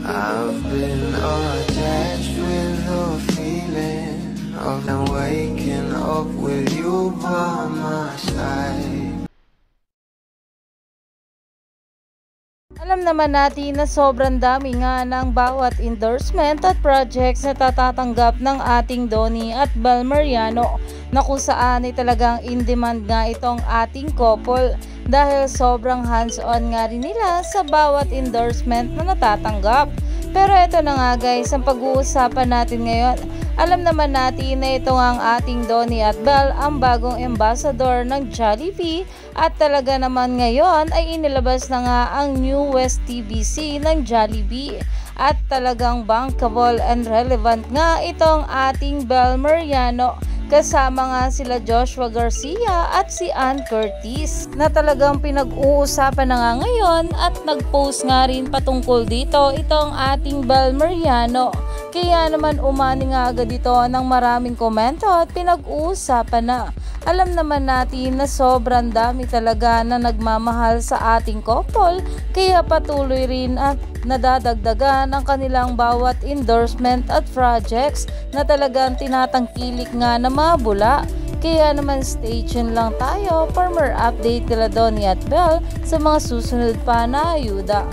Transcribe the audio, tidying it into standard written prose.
I've been attached with the feeling of them waking up with you by my side. Alam naman natin na sobrang dami nga ng bawat endorsement at projects na tatatanggap ng ating Donnie at Bel Mariano, na kung saan ay talagang in demand nga itong ating couple dahil sobrang hands-on nga rin nila sa bawat endorsement na natatanggap. Pero ito na nga guys, ang pag-uusapan natin ngayon. Alam naman natin na ito nga ang ating Donnie at Bel ang bagong ambassador ng Jollibee, at talaga naman ngayon ay inilabas na nga ang newest TVC ng Jollibee, at talagang bankable and relevant nga itong ating Bel Mariano. Kasama nga sila Joshua Garcia at si Ann Curtis, na talagang pinag-uusapan na nga ngayon at nag-post nga rin patungkol dito itong ating Bel Mariano. Kaya naman umani nga agad ito ng maraming komento at pinag-uusapan na. Alam naman natin na sobrang dami talaga na nagmamahal sa ating couple, kaya patuloy rin at nadadagdagan ang kanilang bawat endorsement at projects na talagang tinatangkilik nga na mabula. Kaya naman stay tuned lang tayo for more update kila Donnie at Bel sa mga susunod pa na ayuda.